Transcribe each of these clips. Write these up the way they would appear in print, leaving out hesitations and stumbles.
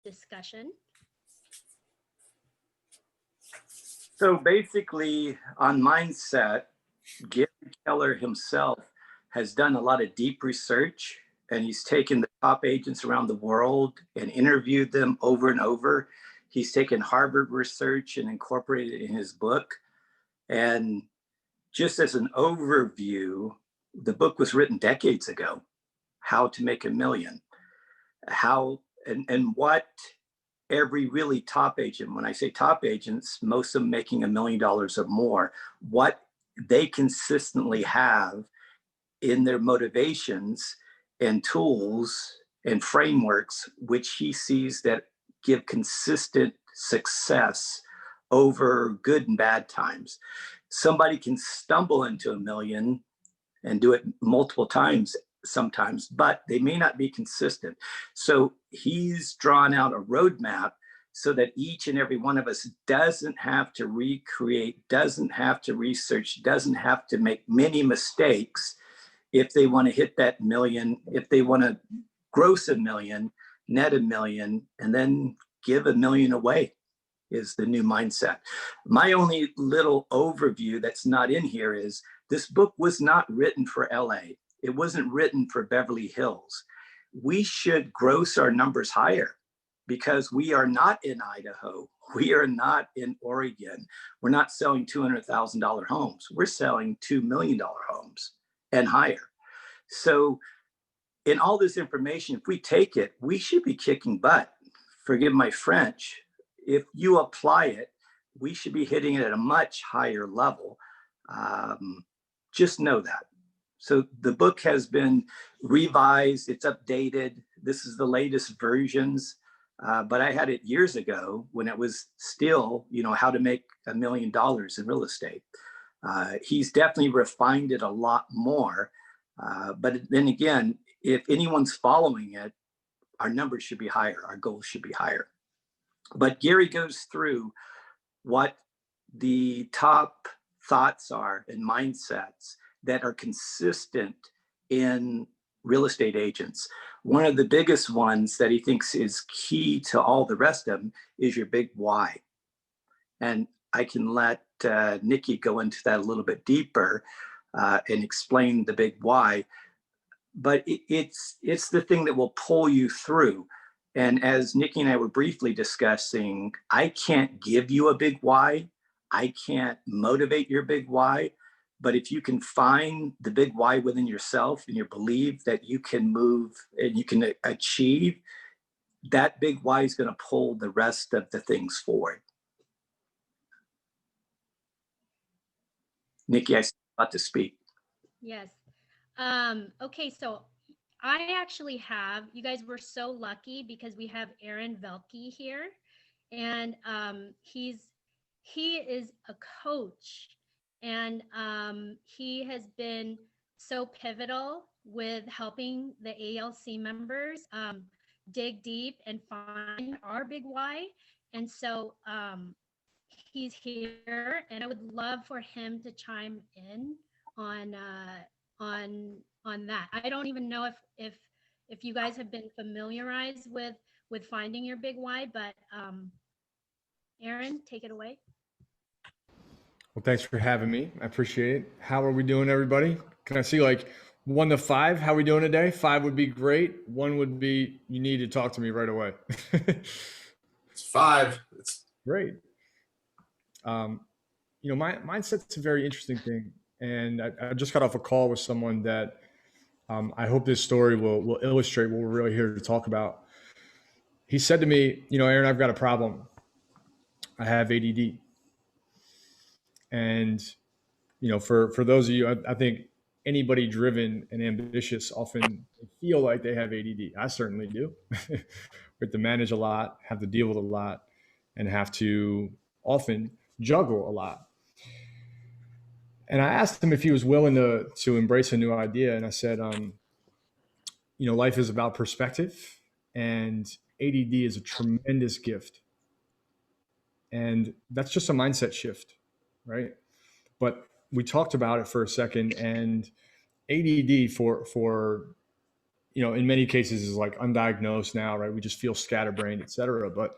discussion. So basically on mindset, Gary Keller himself has done a lot of deep research, and he's taken the top agents around the world and interviewed them over and over. He's taken Harvard research and incorporated it in his book. And just as an overview, the book was written decades ago, How to Make a Million. How and what every really top agent, when I say top agents, most of them making $1 million or more, what they consistently have in their motivations and tools and frameworks, which he sees that give consistent success over good and bad times. Somebody can stumble into 1 million and do it multiple times sometimes, but they may not be consistent. So he's drawn out a roadmap so that each and every one of us doesn't have to recreate, doesn't have to research, doesn't have to make many mistakes if they want to hit that 1 million, if they want to gross 1 million, net 1 million, and then give 1 million away is the new mindset. My only little overview that's not in here is this book was not written for LA. It wasn't written for Beverly Hills. We should gross our numbers higher because we are not in Idaho. We are not in Oregon. We're not selling $200,000 homes. We're selling $2 million homes and higher. So in all this information, if we take it, we should be kicking butt. Forgive my French. If you apply it, we should be hitting it at a much higher level. Just know that. So the book has been revised, it's updated. This is the latest versions, but I had it years ago when it was still, how to make $1 million in real estate. He's definitely refined it a lot more. But then again, if anyone's following it, our numbers should be higher, our goals should be higher. But Gary goes through what the top thoughts are and mindsets that are consistent in real estate agents. One of the biggest ones that he thinks is key to all the rest of them is your big why. And I can let Nikki go into that a little bit deeper and explain the big why. But it's the thing that will pull you through. And as Nikki and I were briefly discussing, I can't give you a big why. I can't motivate your big why. But if you can find the big why within yourself and you believe that you can move and you can achieve, that big why is going to pull the rest of the things forward. Nikki, I still got to speak. Yes. Okay, so I actually have, you guys were so lucky because we have Aaron Velke here, and he is a coach, and he has been so pivotal with helping the ALC members dig deep and find our big why. And so he's here, and I would love for him to chime in on that. I don't even know if you guys have been familiarized with finding your big why, but Aaron, take it away. Well, thanks for having me. I appreciate it. How are we doing, everybody? Can I see like 1 to 5? How are we doing today? 5 would be great. 1 would be you need to talk to me right away. It's 5. It's great. My mindset's a very interesting thing, and I just got off a call with someone that I hope this story will illustrate what we're really here to talk about. He said to me, Aaron, I've got a problem. I have ADD. And, for those of you, I think anybody driven and ambitious often feel like they have ADD. I certainly do. We have to manage a lot, have to deal with a lot, and have to often juggle a lot. And I asked him if he was willing to embrace a new idea. And I said, life is about perspective, and ADD is a tremendous gift. And that's just a mindset shift, right? But we talked about it for a second, and ADD for in many cases is like undiagnosed now, right? We just feel scatterbrained, et cetera. But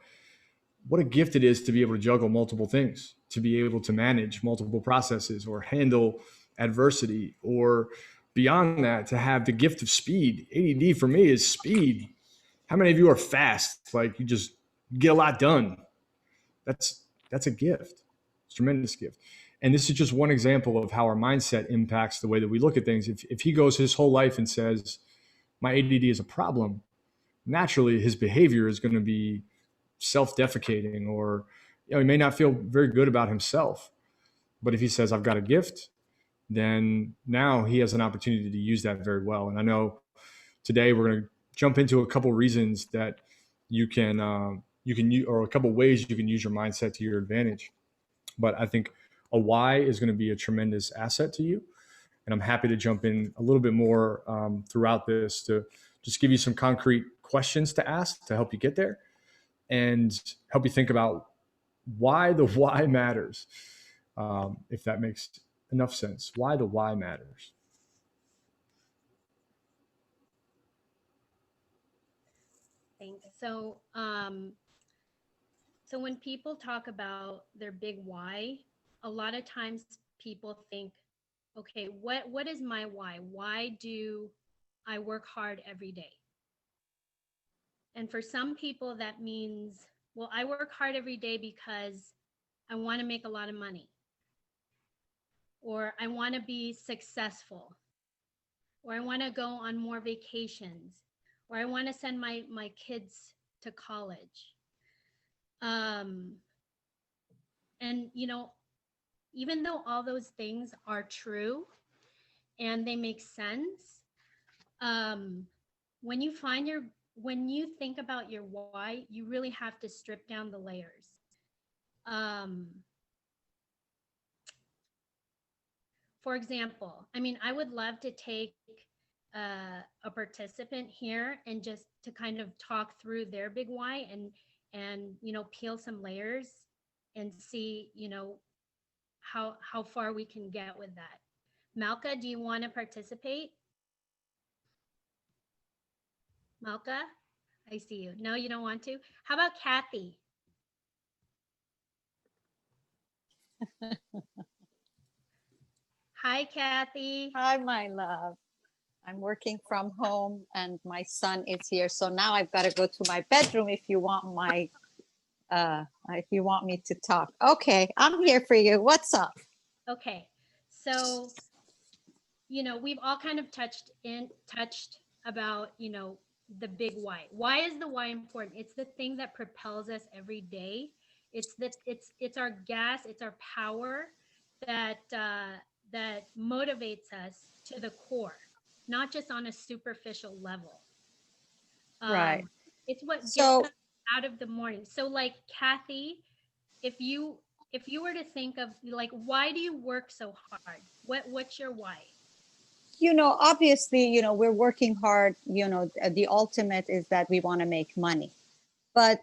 what a gift it is to be able to juggle multiple things, to be able to manage multiple processes or handle adversity, or beyond that, to have the gift of speed. ADD for me is speed. How many of you are fast? Like you just get a lot done. That's a gift. It's a tremendous gift. And this is just one example of how our mindset impacts the way that we look at things. If he goes his whole life and says, my ADD is a problem, naturally his behavior is going to be self-defecating, or he may not feel very good about himself. But if he says, I've got a gift, then now he has an opportunity to use that very well. And I know today we're going to jump into a couple reasons that you can use, or a couple ways you can use your mindset to your advantage. But I think a why is going to be a tremendous asset to you. And I'm happy to jump in a little bit more throughout this to just give you some concrete questions to ask to help you get there and help you think about why the why matters. If that makes enough sense, why the why matters. Thanks. So, so when people talk about their big why, a lot of times people think, okay, what is my why? Why do I work hard every day? And for some people, that means, well, I work hard every day because I want to make a lot of money, or I want to be successful, or I want to go on more vacations, or I want to send my kids to college. And, even though all those things are true and they make sense, when you think about your why, you really have to strip down the layers. For example, I would love to take a participant here and just to kind of talk through their big why and peel some layers and see how far we can get with that. Malka, do you want to participate? Malka, I see you. No, you don't want to. How about Kathy? Hi, Kathy. Hi, my love. I'm working from home and my son is here. So now I've got to go to my bedroom if you want me to talk. Okay, I'm here for you. What's up? Okay. So, we've all kind of touched about, the big why. Why is the why important? It's the thing that propels us every day. It's our gas, it's our power that motivates us to the core, not just on a superficial level. Right. It's what gets us out of the morning. So like Kathy, if you were to think of like, why do you work so hard? What's your why? Obviously, we're working hard. The ultimate is that we want to make money. But,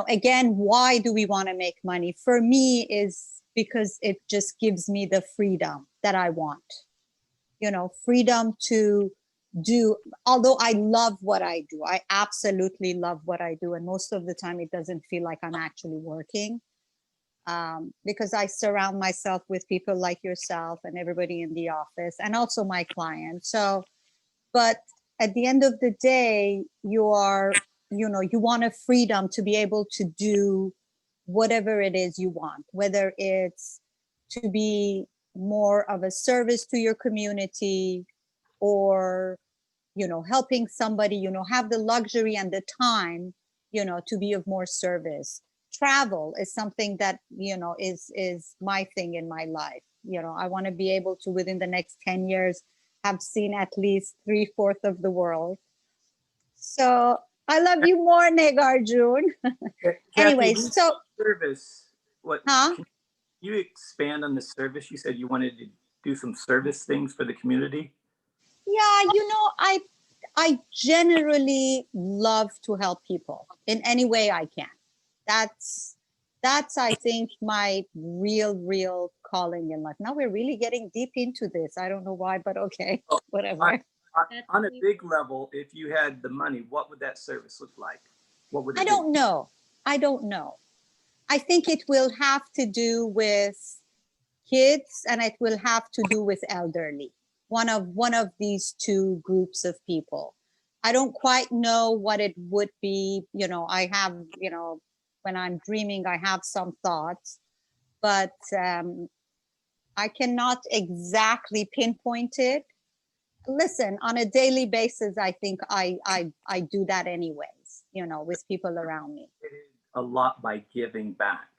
again, why do we want to make money? For me is because it just gives me the freedom that I want. Freedom to do, although I love what I do. I absolutely love what I do. And most of the time it doesn't feel like I'm actually working. Because I surround myself with people like yourself and everybody in the office and also my clients. So, but at the end of the day, you want a freedom to be able to do whatever it is you want, whether it's to be more of a service to your community or, helping somebody, have the luxury and the time, to be of more service. Travel is something that is my thing in my life. I want to be able to within the next 10 years have seen at least 3/4 of the world. So I love you more, Nagarjun. Anyway, so service. What? Huh? Can you expand on the service? You said you wanted to do some service things for the community. Yeah, I generally love to help people in any way I can. That's I think my real calling in life. Now we're really getting deep into this. I don't know why, but okay, whatever. That's On a really- big level, if you had the money, what would that service look like? What would it I be? don't know. I don't know. I think it will have to do with kids and it will have to do with elderly. One of these two groups of people. I don't quite know what it would be. I have, when I'm dreaming, I have some thoughts, but I cannot exactly pinpoint it. Listen, on a daily basis, I think I do that anyways, with people around me. A lot by giving back.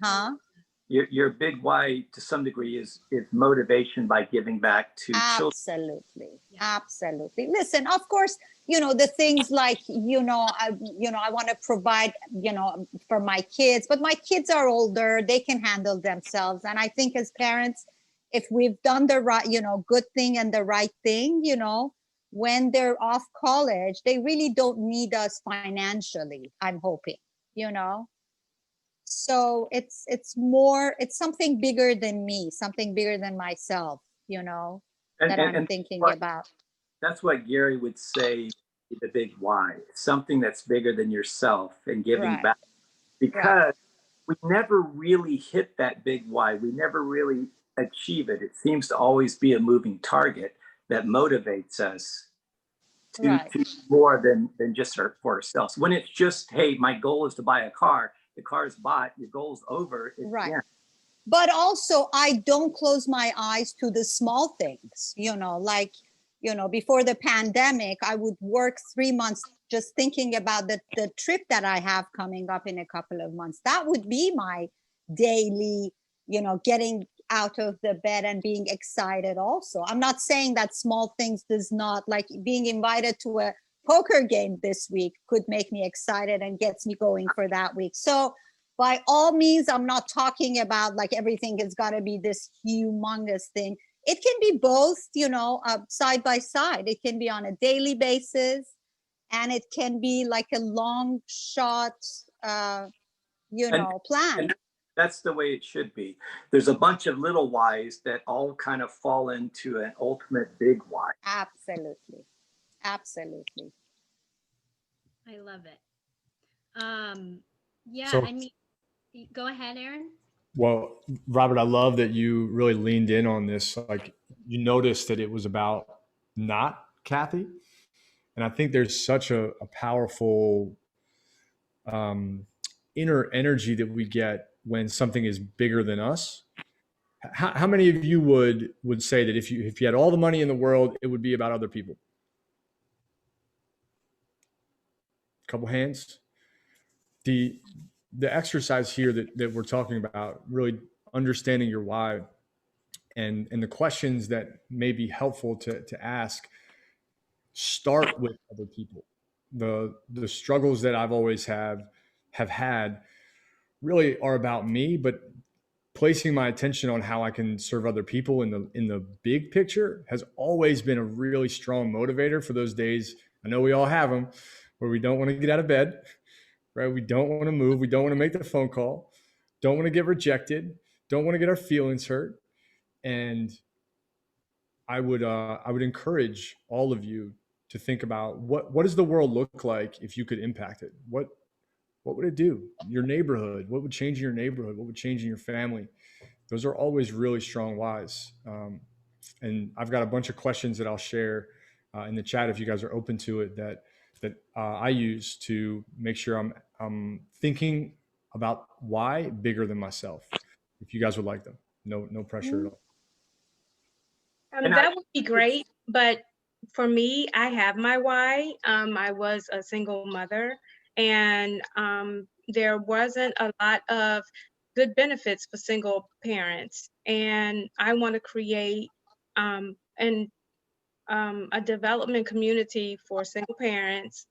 Huh? Your big why to some degree is motivation by giving back to children. Absolutely. Yeah. Absolutely. Listen, of course, the things like, I want to provide, for my kids, but my kids are older, they can handle themselves. And I think as parents, if we've done the right, good thing and the right thing, when they're off college, they really don't need us financially, I'm hoping, So it's something bigger than me, something bigger than myself, that I'm thinking about. That's what Gary would say, the big why, something that's bigger than yourself and giving Right. back. Because we never really hit that big why. We never really achieve it. It seems to always be a moving target that motivates us to do more than just for ourselves. When it's just, hey, my goal is to buy a car, the car is bought, your goal's over. Right. Yeah. But also, I don't close my eyes to the small things, like, before the pandemic, I would work 3 months just thinking about the trip that I have coming up in a couple of months. That would be my daily, getting out of the bed and being excited also. I'm not saying that small things does not, like being invited to a poker game this week could make me excited and gets me going for that week. So by all means, I'm not talking about like everything has got to be this humongous thing. It can be both, side by side. It can be on a daily basis, and it can be like a long shot, plan. And that's the way it should be. There's a bunch of little whys that all kind of fall into an ultimate big why. Absolutely. Absolutely. I love it. Yeah, So- I mean, go ahead, Aaron. Well, Robert, I love that you really leaned in on this. Like, you noticed that it was about not Kathy. And I think there's such a powerful inner energy that we get when something is bigger than us. How many of you would say that if you had all the money in the world, it would be about other people? Couple hands. The exercise here that we're talking about, really understanding your why and the questions that may be helpful to ask, start with other people. The struggles that I've always have had really are about me, but placing my attention on how I can serve other people in the big picture has always been a really strong motivator for those days. I know we all have them where we don't want to get out of bed, right? We don't want to move. We don't want to make the phone call. Don't want to get rejected. Don't want to get our feelings hurt. And I would encourage all of you to think about what does the world look like if you could impact it? What would it do? Your neighborhood, what would change in your neighborhood? What would change in your family? Those are always really strong whys. And I've got a bunch of questions that I'll share in the chat if you guys are open to it that I use to make sure I'm thinking about why bigger than myself. If you guys would like them, no pressure at all. That would be great, but for me, I have my why. I was a single mother, and there wasn't a lot of good benefits for single parents, and I want to create a development community for single parents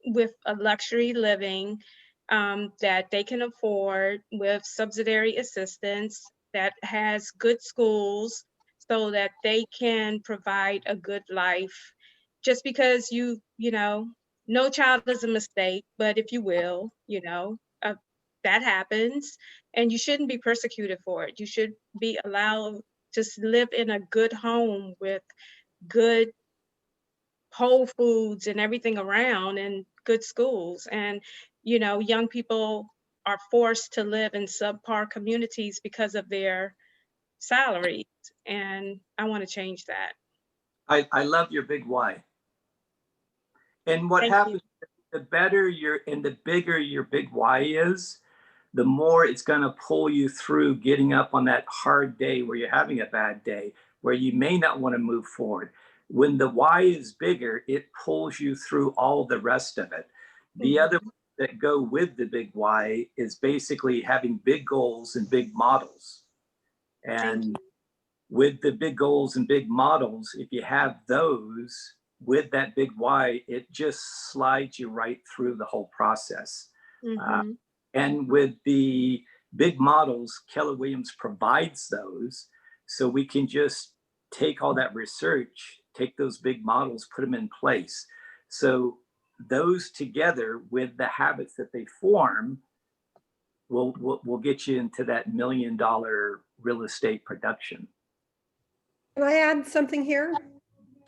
with a luxury living that they can afford, with subsidiary assistance, that has good schools, so that they can provide a good life. Just because no child is a mistake, but if you will, that happens, and you shouldn't be persecuted for it. You should be allowed to live in a good home with good Whole Foods and everything around and good schools. And, you know, young people are forced to live in subpar communities because of their salaries. And I want to change that. I love your big why. And what Thank you. happens, the better your and the bigger your big why is, the more it's going to pull you through getting up on that hard day where you're having a bad day, where you may not want to move forward. When the why is bigger, it pulls you through all the rest of it. The other that go with the big why is basically having big goals and big models. And with the big goals and big models, if you have those with that big why, it just slides you right through the whole process. And with the big models, Keller Williams provides those. So we can just take all that research, take those big models, put them in place. So those together with the habits that they form will get you into that $1 million real estate production. Can I add something here?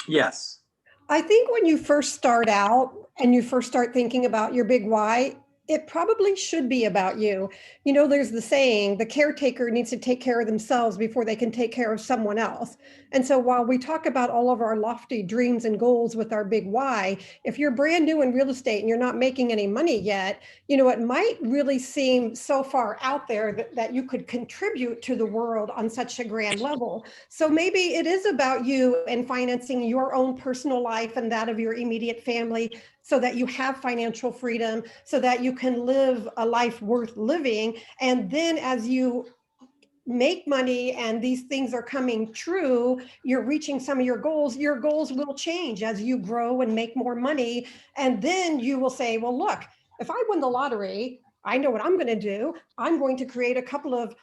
Yes. I think when you first start out and you first start thinking about your big why, it probably should be about you. You know, there's the saying, the caretaker needs to take care of themselves before they can take care of someone else. And so while we talk about all of our lofty dreams and goals with our big why, if you're brand new in real estate and you're not making any money yet, you know, it might really seem so far out there that you could contribute to the world on such a grand level. So maybe it is about you and financing your own personal life and that of your immediate family, so that you have financial freedom, so that you can live a life worth living. And then as you make money and these things are coming true, you're reaching some of your goals will change as you grow and make more money. And then you will say, well, look, if I win the lottery, I know what I'm going to do. I'm going to create a couple of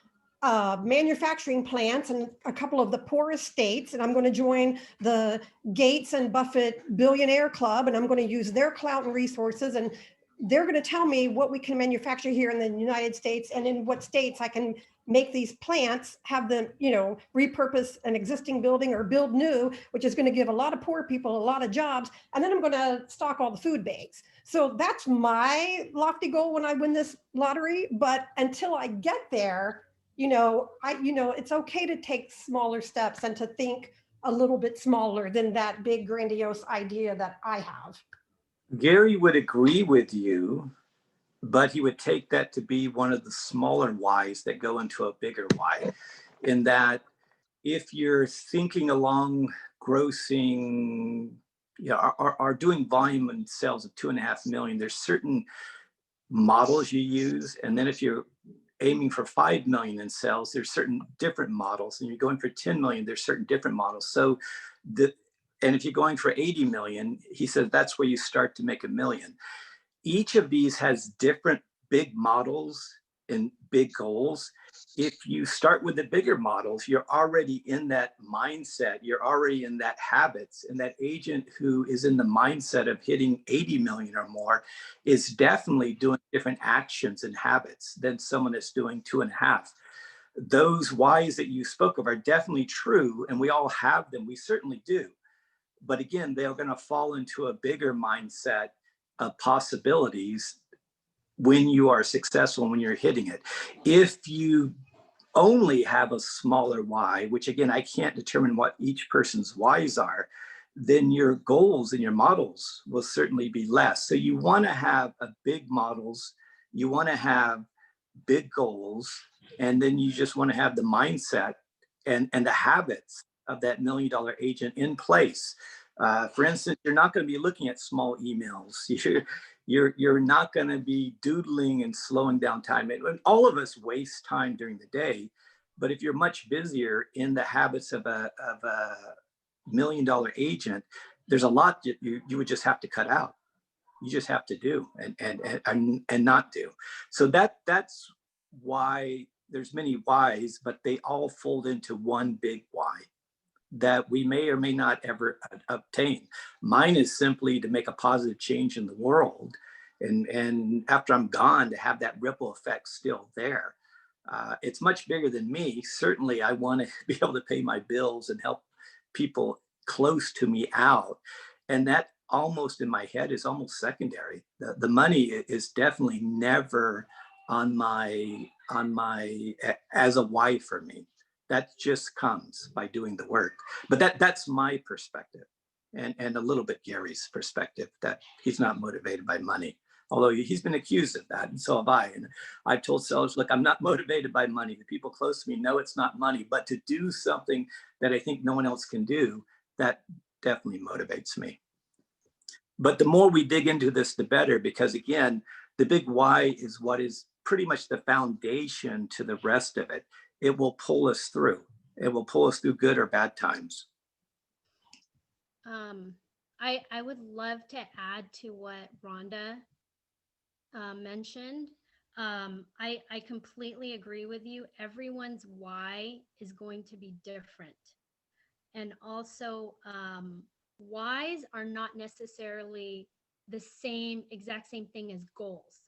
manufacturing plants in a couple of the poorest states, and I'm going to join the Gates and Buffett Billionaire Club, and I'm going to use their clout and resources, and they're going to tell me what we can manufacture here in the United States and in what states I can make these plants, have them, you know, repurpose an existing building or build new, which is going to give a lot of poor people a lot of jobs. And then I'm going to stock all the food banks. So that's my lofty goal when I win this lottery. But until I get there, you know, it's okay to take smaller steps and to think a little bit smaller than that big grandiose idea that I have. Gary would agree with you, but he would take that to be one of the smaller whys that go into a bigger why. In that, if you're thinking along grossing, you know, are doing volume and sales of 2.5 million, there's certain models you use. And then if you're aiming for 5 million in sales, there's certain different models. And you're going for 10 million, there's certain different models. So and if you're going for 80 million, he says that's where you start to make $1 million. Each of these has different big models and big goals. If you start with the bigger models, you're already in that mindset. You're already in that habits. And that agent who is in the mindset of hitting 80 million or more is definitely doing different actions and habits than someone that's doing 2.5. Those whys that you spoke of are definitely true, and we all have them. We certainly do. But again, they're going to fall into a bigger mindset of possibilities when you are successful, when you're hitting it. If you only have a smaller why, which again, I can't determine what each person's whys are, then your goals and your models will certainly be less. So you want to have a big models, you want to have big goals, and then you just want to have the mindset and the habits of that $1 million agent in place. For instance, you're not going to be looking at small emails. You're not going to be doodling and slowing down time. And all of us waste time during the day, but if you're much busier in the habits of a $1 million agent, there's a lot that you would just have to cut out. You just have to do and not do. So that's why there's many whys, but they all fold into one big why that we may or may not ever obtain. Mine is simply to make a positive change in the world. And after I'm gone, to have that ripple effect still there. It's much bigger than me. Certainly, I want to be able to pay my bills and help people close to me out. And that almost in my head is almost secondary. The money is definitely never on my as a why for me. That just comes by doing the work. But that's my perspective, and a little bit Gary's perspective, that he's not motivated by money. Although he's been accused of that, and so have I. And I've told sellers, look, I'm not motivated by money. The people close to me know it's not money, but to do something that I think no one else can do, that definitely motivates me. But the more we dig into this, the better, because again, the big why is what is pretty much the foundation to the rest of it. It will pull us through. It will pull us through good or bad times. I would love to add to what Rhonda mentioned. I completely agree with you. Everyone's why is going to be different. And also, whys are not necessarily the exact same thing as goals.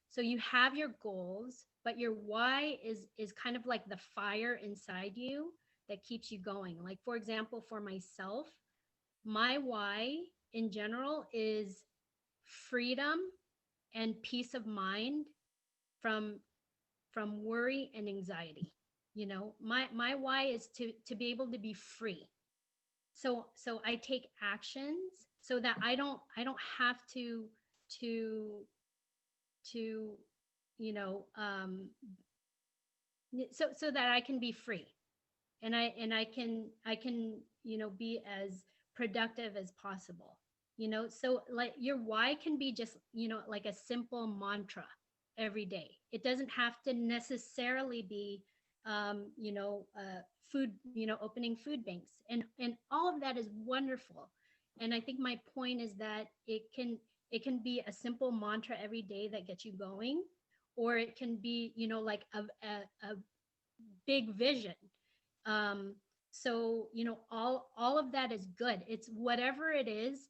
So you have your goals, but your why is kind of like the fire inside you that keeps you going. Like, for example, for myself, my why in general is freedom and peace of mind from worry and anxiety. You know, my why is to be able to be free. So I take actions so that I don't have to you know, so that I can be free, and I can, you know, be as productive as possible. You know, so like your why can be just, you know, like a simple mantra every day. It doesn't have to necessarily be you know, food, you know, opening food banks, and all of that is wonderful. And I think my point is that it can be a simple mantra every day that gets you going, or it can be, you know, like a big vision. So, you know, all of that is good. It's whatever it is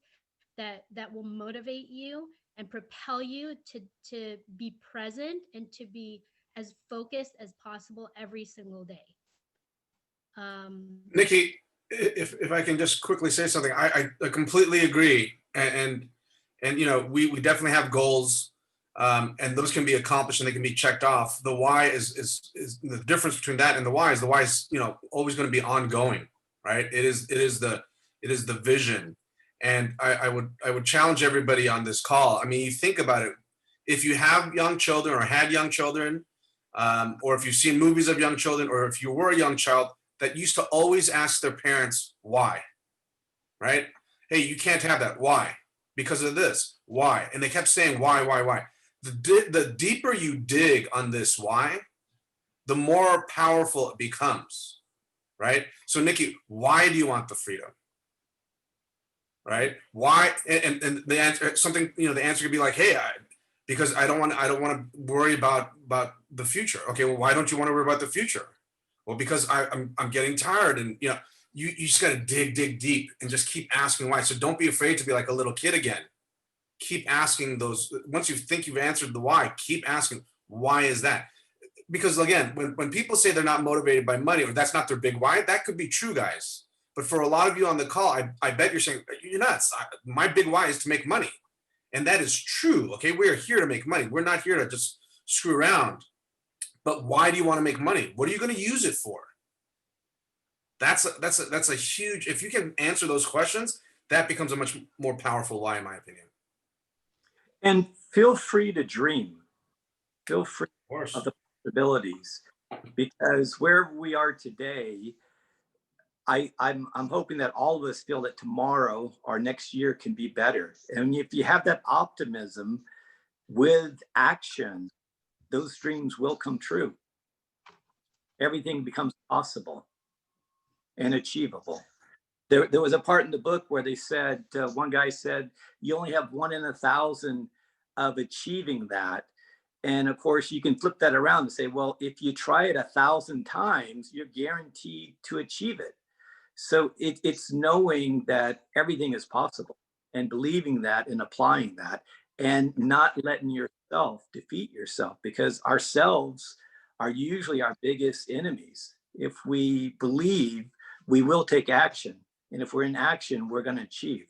that will motivate you and propel you to be present and to be as focused as possible every single day. Nikki, if I can just quickly say something, I completely agree, and you know, we definitely have goals, and those can be accomplished and they can be checked off. The why is the difference between that and the why is, you know, always going to be ongoing, right? It is the vision, and I would challenge everybody on this call. I mean, you think about it. If you have young children or had young children, or if you've seen movies of young children, or if you were a young child that used to always ask their parents why, right? Hey, you can't have that. Why? Because of this. Why? And they kept saying why. The deeper you dig on this why, the more powerful it becomes, right? So Nikki, why do you want the freedom? Right? Why? And the answer, something, you know, the answer could be like, hey, because I don't want to worry about the future. Okay, well, why don't you want to worry about the future? Well, because I'm getting tired, and you know, you just got to dig deep and just keep asking why. So don't be afraid to be like a little kid again. Keep asking those. Once you think you've answered the why, keep asking, why is that? Because again, when people say they're not motivated by money, or that's not their big why, that could be true, guys. But for a lot of you on the call, I bet you're saying, you're nuts. My big why is to make money. And that is true. Okay, we are here to make money. We're not here to just screw around. But why do you want to make money? What are you going to use it for? That's a huge. If you can answer those questions, that becomes a much more powerful why, in my opinion. And feel free to dream. Feel free of the possibilities, because where we are today, I'm hoping that all of us feel that tomorrow or next year can be better. And if you have that optimism with action, those dreams will come true. Everything becomes possible and achievable. There was a part in the book where they said, one guy said, you only have 1 in 1,000 of achieving that. And of course, you can flip that around and say, well, if you try it 1,000 times, you're guaranteed to achieve it. So it's knowing that everything is possible and believing that and applying that, and not letting yourself defeat yourself, because ourselves are usually our biggest enemies. If we believe, we will take action. And if we're in action, we're going to achieve.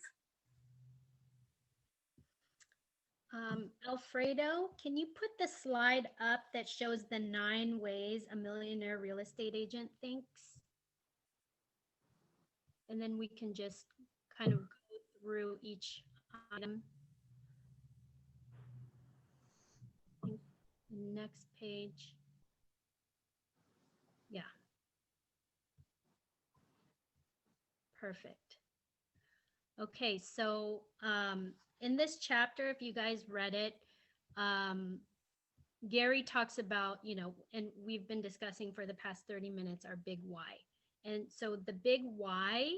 Alfredo, can you put the slide up that shows the 9 ways a millionaire real estate agent thinks? And then we can just kind of go through each item. I think the next page. Yeah. Perfect. Okay, so in this chapter, if you guys read it, Gary talks about, you know, and we've been discussing for the past 30 minutes our big why. And so the big why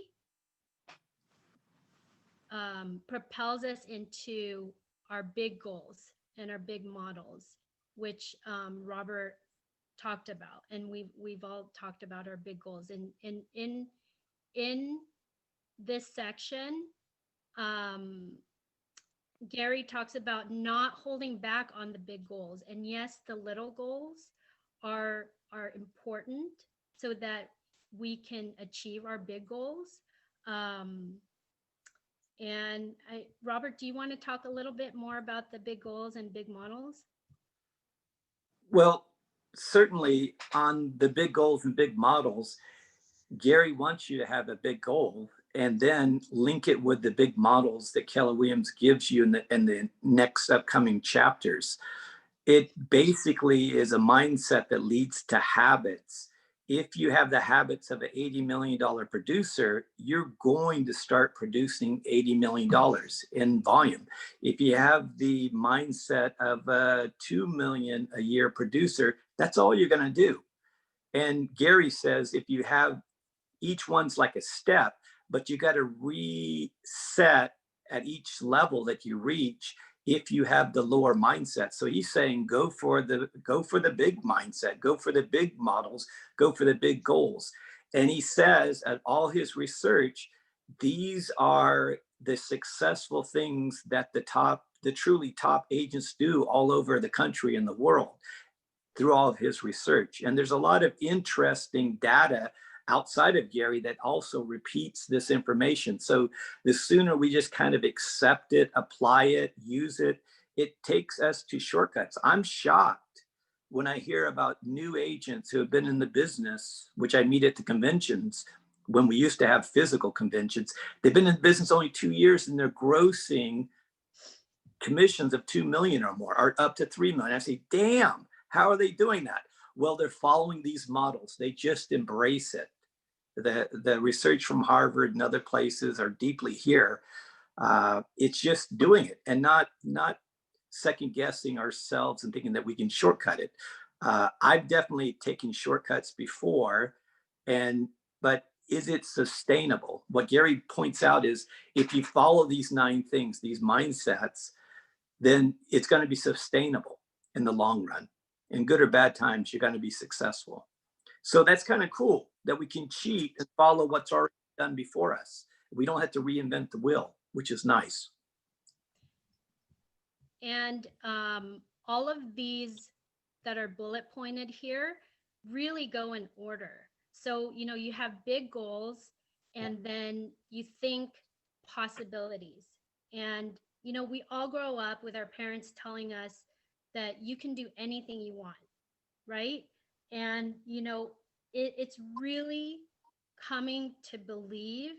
propels us into our big goals and our big models, which Robert talked about, and we've all talked about our big goals. And in this section, Gary talks about not holding back on the big goals. And yes, the little goals are important so that we can achieve our big goals. And Robert, do you want to talk a little bit more about the big goals and big models? Well, certainly on the big goals and big models, Gary wants you to have a big goal and then link it with the big models that Keller Williams gives you in the next upcoming chapters. It basically is a mindset that leads to habits. If you have the habits of an $80 million producer, you're going to start producing $80 million in volume. If you have the mindset of a $2 million a year producer, that's all you're going to do. And Gary says, if you have each one's like a step, but you got to reset at each level that you reach if you have the lower mindset. So he's saying go for the big mindset, go for the big models, go for the big goals. And he says at all his research, these are the successful things that the truly top agents do all over the country and the world through all of his research. And there's a lot of interesting data outside of Gary that also repeats this information. So the sooner we just kind of accept it, apply it, use it, it takes us to shortcuts. I'm shocked when I hear about new agents who have been in the business, which I meet at the conventions when we used to have physical conventions. They've been in business only 2 years and they're grossing commissions of 2 million or more, or up to 3 million. I say, damn, how are they doing that? Well, they're following these models. They just embrace it. The research from Harvard and other places are deeply here. It's just doing it and not second guessing ourselves and thinking that we can shortcut it. I've definitely taken shortcuts before, but is it sustainable? What Gary points out is if you follow these 9 things, these mindsets, then it's going to be sustainable in the long run. In good or bad times, you're going to be successful. So that's kind of cool that we can cheat and follow what's already done before us. We don't have to reinvent the wheel, which is nice. And all of these that are bullet pointed here really go in order. So, you know, you have big goals and then you think possibilities. And, you know, we all grow up with our parents telling us that you can do anything you want, right? And, you know, it's really coming to believe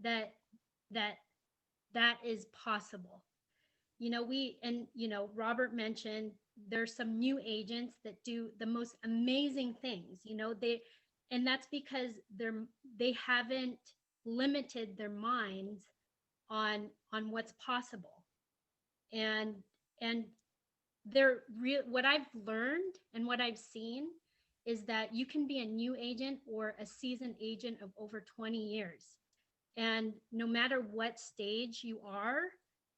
that is possible. You know, Robert mentioned there's some new agents that do the most amazing things, you know, and that's because they haven't limited their minds on what's possible. And they're real. What I've learned and what I've seen is that you can be a new agent or a seasoned agent of over 20 years. And no matter what stage you are,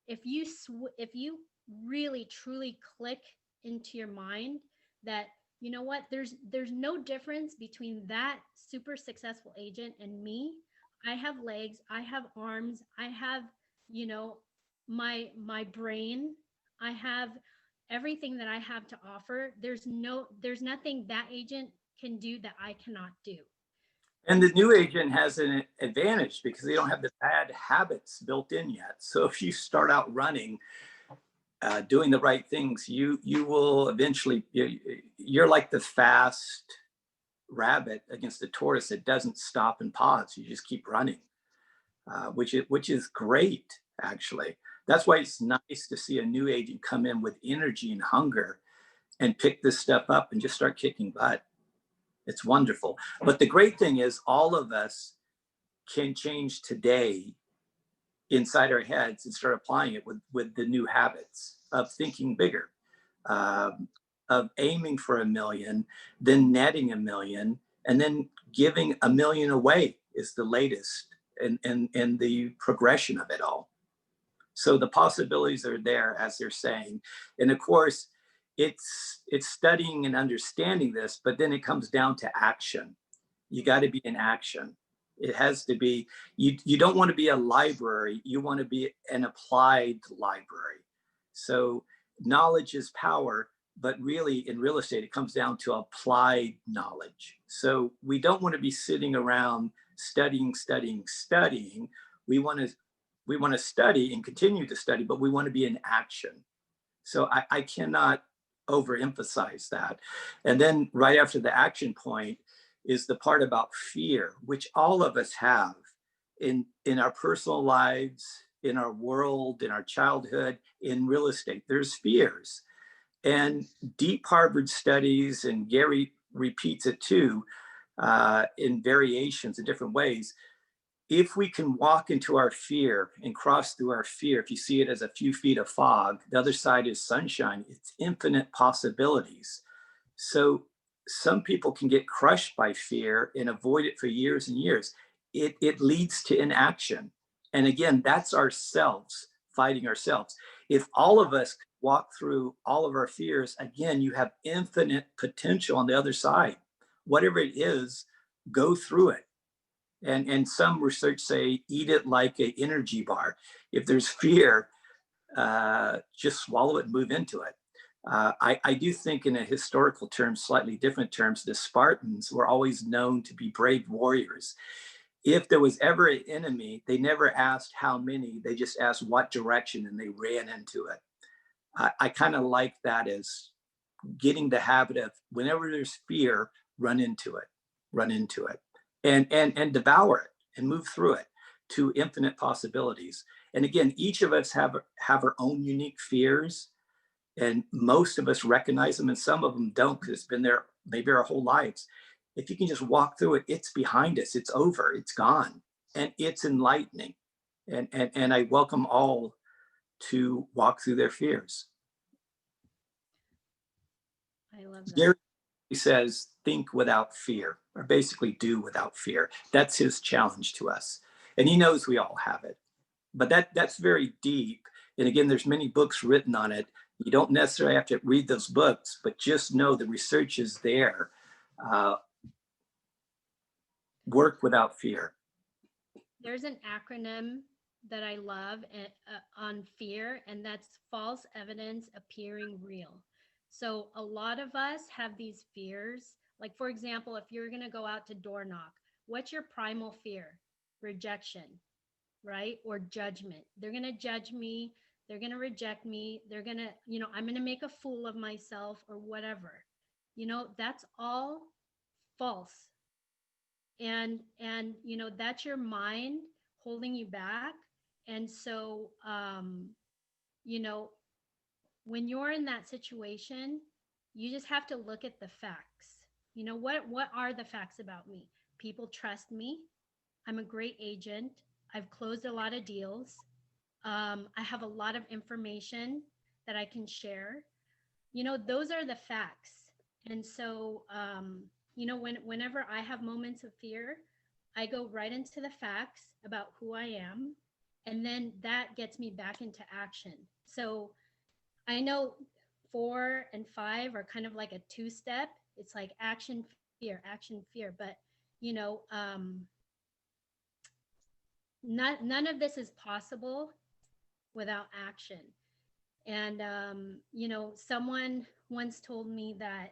if you really truly click into your mind that, you know what, there's no difference between that super successful agent and me. I have legs, I have arms, I have, you know, my brain, I have everything that I have to offer. There's nothing that agent can do that I cannot do. And the new agent has an advantage because they don't have the bad habits built in yet. So if you start out running, doing the right things, you will eventually, you're like the fast rabbit against the tortoise that doesn't stop and pause. You just keep running, which is great, actually. That's why it's nice to see a new agent come in with energy and hunger and pick this stuff up and just start kicking butt. It's wonderful. But the great thing is all of us can change today inside our heads and start applying it with the new habits of thinking bigger, of aiming for 1 million, then netting 1 million, and then giving 1 million away is the latest in the progression of it all. So the possibilities are there, as they're saying. And of course, it's studying and understanding this, but then it comes down to action. You got to be in action. It has to be, you don't want to be a library, you want to be an applied library. So knowledge is power, but really in real estate, it comes down to applied knowledge. So we don't want to be sitting around studying. We want to study and continue to study, but we want to be in action. So I cannot overemphasize that. And then right after the action point is the part about fear, which all of us have in our personal lives, in our world, in our childhood, in real estate. There's fears. And deep Harvard studies, and Gary repeats it too, in variations in different ways. If we can walk into our fear and cross through our fear, if you see it as a few feet of fog, the other side is sunshine. It's infinite possibilities. So some people can get crushed by fear and avoid it for years and years. It leads to inaction. And again, that's ourselves fighting ourselves. If all of us walk through all of our fears, again, you have infinite potential on the other side. Whatever it is, go through it. And some research say, eat it like an energy bar. If there's fear, just swallow it and move into it. I do think in a historical terms, slightly different terms, the Spartans were always known to be brave warriors. If there was ever an enemy, they never asked how many, they just asked what direction, and they ran into it. I kind of like that as getting the habit of whenever there's fear, run into it, and devour it and move through it to infinite possibilities. And again, each of us have our own unique fears, and most of us recognize them, and some of them don't because it's been there maybe our whole lives. If you can just walk through it, it's behind us, it's over, it's gone, and it's enlightening. And I welcome all to walk through their fears. I love that. Gary says, think without fear, or basically do without fear. That's his challenge to us. And he knows we all have it. But that's very deep. And again, there's many books written on it. You don't necessarily have to read those books, but just know the research is there. Work without fear. There's an acronym that I love on fear, and that's false evidence appearing real. So a lot of us have these fears. Like, for example, if you're going to go out to door knock, what's your primal fear? Rejection, right? Or judgment. They're going to judge me. They're going to reject me. They're going to, I'm going to make a fool of myself or whatever. That's all false. And that's your mind holding you back. And so, when you're in that situation, you just have to look at the facts. What are the facts about me? People trust me. I'm a great agent. I've closed a lot of deals. I have a lot of information that I can share. Those are the facts. And so, whenever I have moments of fear, I go right into the facts about who I am. And then that gets me back into action. So I know 4 and 5 are kind of like a 2-step. It's like action, fear, but none of this is possible without action. And someone once told me that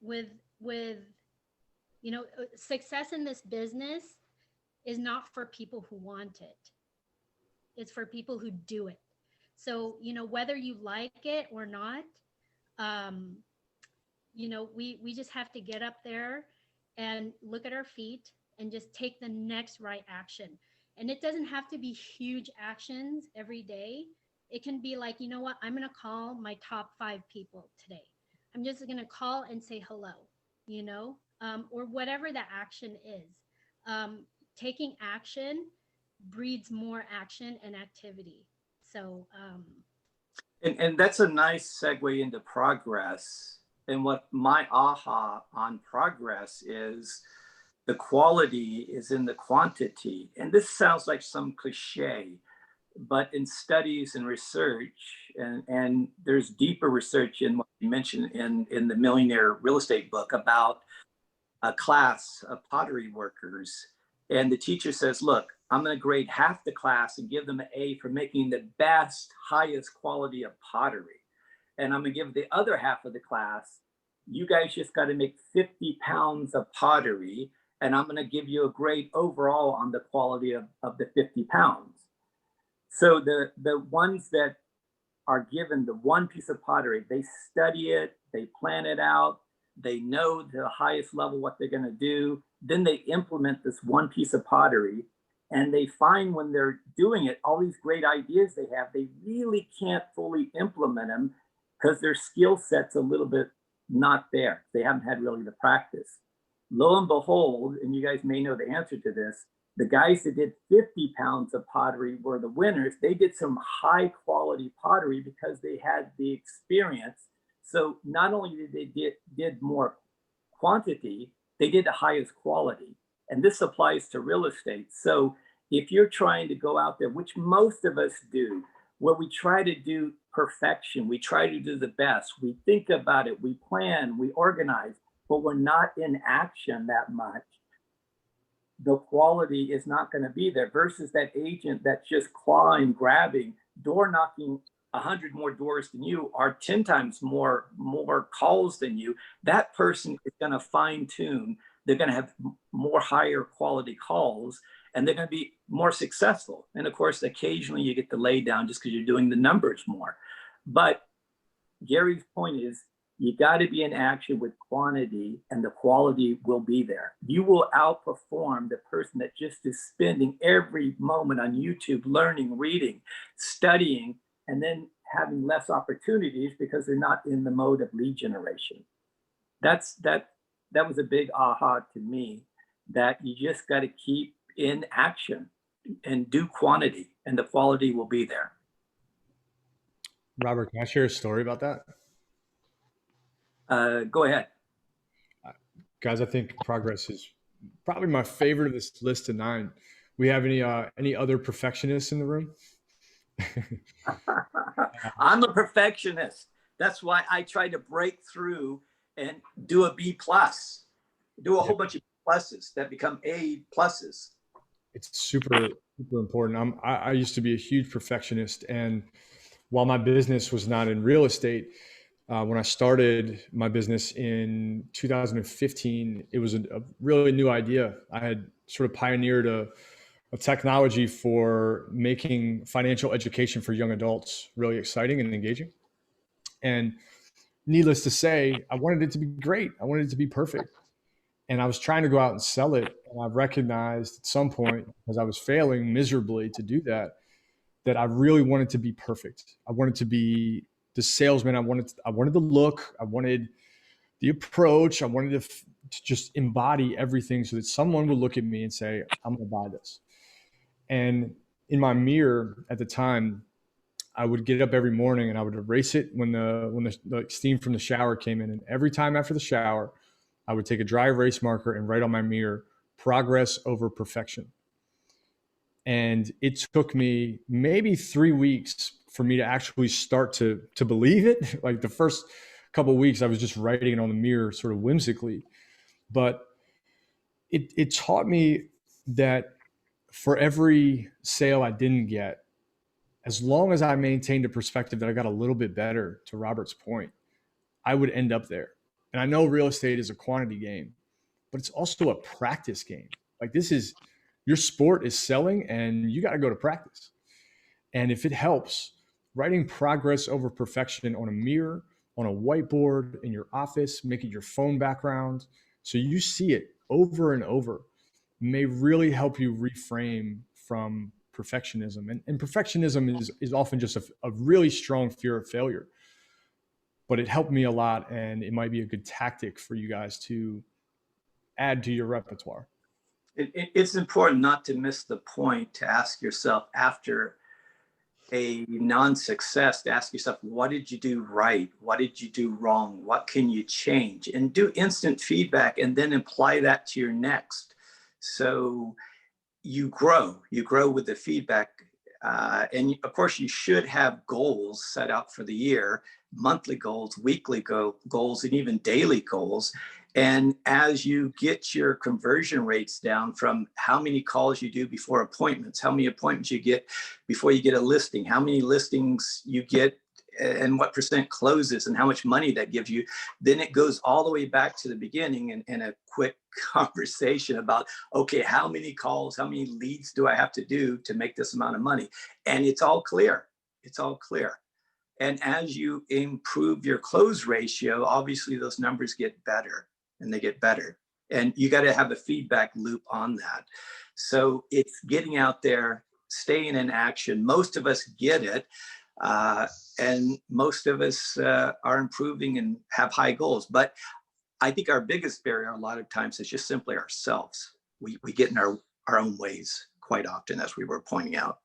with success in this business is not for people who want it. It's for people who do it. So, whether you like it or not, um, we just have to get up there and look at our feet and just take the next right action. And it doesn't have to be huge actions every day. It can be like, you know what, I'm going to call my top 5 people today. I'm just going to call and say hello, or whatever the action is. Taking action breeds more action and activity. So, And that's a nice segue into progress. And what my aha on progress is, the quality is in the quantity. And this sounds like some cliche, but in studies and research, and there's deeper research in what you mentioned in the Millionaire Real Estate book about a class of pottery workers. And the teacher says, look, I'm going to grade half the class and give them an A for making the best, highest quality of pottery. And I'm going to give the other half of the class, you guys just got to make 50 pounds of pottery. And I'm going to give you a grade overall on the quality of the 50 pounds. So the ones that are given the one piece of pottery, they study it, they plan it out, they know to the highest level what they're going to do. Then they implement this one piece of pottery, and they find when they're doing it, all these great ideas they have, they really can't fully implement them because their skill set's a little bit not there. They haven't had really the practice. Lo and behold, and you guys may know the answer to this, the guys that did 50 pounds of pottery were the winners. They did some high quality pottery because they had the experience. So not only did they did more quantity, they did the highest quality. And this applies to real estate. So if you're trying to go out there, which most of us do, where we try to do perfection, we try to do the best, we think about it, we plan, we organize, but we're not in action that much, the quality is not going to be there, versus that agent that's just clawing, grabbing, door knocking 100 more doors than you, are 10 times more calls than you. That person is going to fine tune. They're going to have more higher quality calls, and they're going to be more successful. And of course, occasionally you get to lay down just because you're doing the numbers more. But Gary's point is, you got to be in action with quantity, and the quality will be there. You will outperform the person that just is spending every moment on YouTube, learning, reading, studying, and then having less opportunities because they're not in the mode of lead generation. That was a big aha to me, that you just got to keep in action and do quantity, and the quality will be there. Robert, can I share a story about that? Go ahead. Guys, I think progress is probably my favorite of this list of 9. We have any other perfectionists in the room? I'm a perfectionist. That's why I try to break through and do a B+, do a whole bunch of pluses that become A pluses. It's super, super important. I used to be a huge perfectionist, and while my business was not in real estate, when I started my business in 2015, it was a really new idea. I had sort of pioneered a technology for making financial education for young adults really exciting and engaging. And needless to say, I wanted it to be great. I wanted it to be perfect. And I was trying to go out and sell it. And I recognized at some point, because I was failing miserably to do that, that I really wanted to be perfect. I wanted to be the salesman. I wanted the look. I wanted the approach. I wanted to just embody everything so that someone would look at me and say, I'm going to buy this. And in my mirror at the time, I would get up every morning and I would erase it when the steam from the shower came in. And every time after the shower, I would take a dry erase marker and write on my mirror, progress over perfection. And it took me maybe 3 weeks for me to actually start to believe it. Like the first couple of weeks, I was just writing it on the mirror sort of whimsically. But it taught me that for every sale I didn't get, as long as I maintained a perspective that I got a little bit better, to Robert's point, I would end up there. And I know real estate is a quantity game, but it's also a practice game. Like your sport is selling, and you got to go to practice. And if it helps, writing progress over perfection on a mirror, on a whiteboard, in your office, make it your phone background, so you see it over and over, may really help you reframe from perfectionism. And perfectionism is often just a really strong fear of failure. But it helped me a lot, and it might be a good tactic for you guys to add to your repertoire. It's important not to miss the point to ask yourself after a non-success, to ask yourself, what did you do right? What did you do wrong? What can you change? And do instant feedback and then apply that to your next. So you grow with the feedback. And of course, you should have goals set out for the year, monthly goals, weekly goals, and even daily goals. And as you get your conversion rates down from how many calls you do before appointments, how many appointments you get before you get a listing, how many listings you get, and what percent closes, and how much money that gives you, then it goes all the way back to the beginning and a quick conversation about, okay, how many calls, how many leads do I have to do to make this amount of money? And it's all clear. It's all clear. And as you improve your close ratio, obviously those numbers get better and they get better. And you got to have a feedback loop on that. So it's getting out there, staying in action. Most of us get it. And most of us are improving and have high goals. But I think our biggest barrier a lot of times is just simply ourselves. We get in our own ways quite often, as we were pointing out.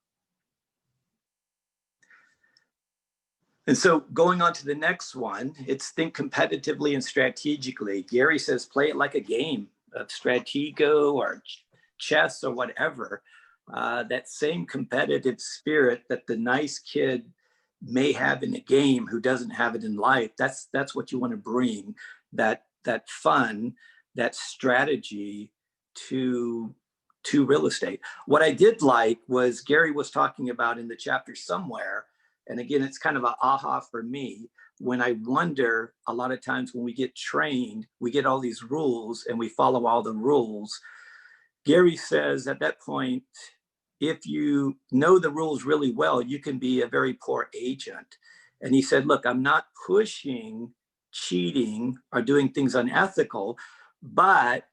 And so going on to the next one, it's think competitively and strategically. Gary says, play it like a game of Stratego or chess or whatever. That same competitive spirit that the nice kid may have in a game who doesn't have it in life, that's what you want to bring, that fun, that strategy to real estate. What I did like was Gary was talking about in the chapter somewhere, and again, it's kind of an aha for me, when I wonder a lot of times when we get trained, we get all these rules and we follow all the rules. Gary says at that point, if you know the rules really well, you can be a very poor agent. And he said, look, I'm not pushing cheating or doing things unethical, but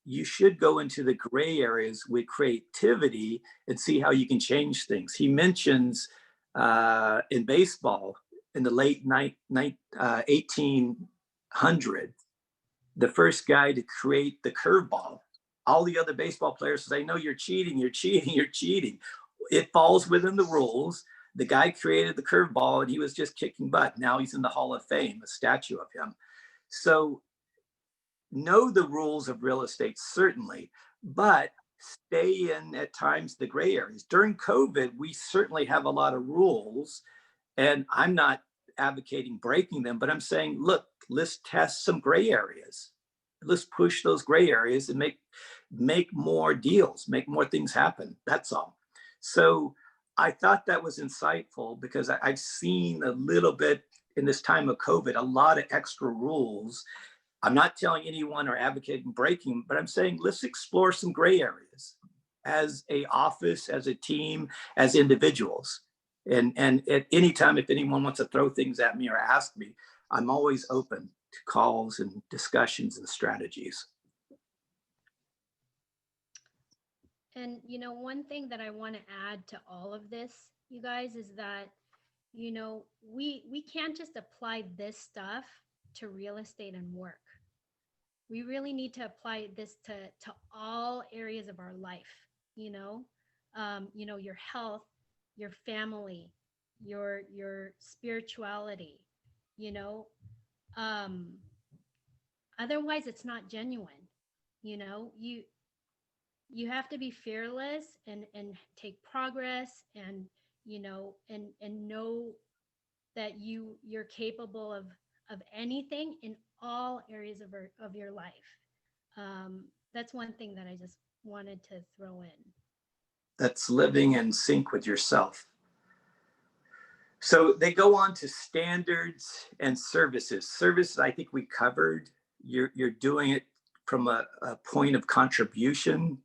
you should go into the gray areas with creativity and see how you can change things. He mentions in baseball in the late 1800, the first guy to create the curveball. All the other baseball players say, no, you're cheating, you're cheating, you're cheating. It falls within the rules. The guy created the curveball and he was just kicking butt. Now he's in the Hall of Fame, a statue of him. So know the rules of real estate, certainly, but stay in at times the gray areas. During COVID, we certainly have a lot of rules, and I'm not advocating breaking them, but I'm saying, look, let's test some gray areas. Let's push those gray areas and make more deals, make more things happen. That's all. So I thought that was insightful because I've seen a little bit in this time of COVID, a lot of extra rules. I'm not telling anyone or advocating breaking, but I'm saying let's explore some gray areas as a office, as a team, as individuals. And at any time, if anyone wants to throw things at me or ask me, I'm always open to calls and discussions and strategies. And, you know, one thing that I want to add to all of this, you guys, is that, you know, we can't just apply this stuff to real estate and work. We really need to apply this to all areas of our life, you know, your health, your family, your spirituality, you know, otherwise it's not genuine. You know, you have to be fearless and take progress and, you know, and know that you're capable of anything in all areas of your life. That's one thing that I just wanted to throw in. That's living in sync with yourself. So they go on to standards and services. Services, I think we covered. You're doing it from a point of contribution,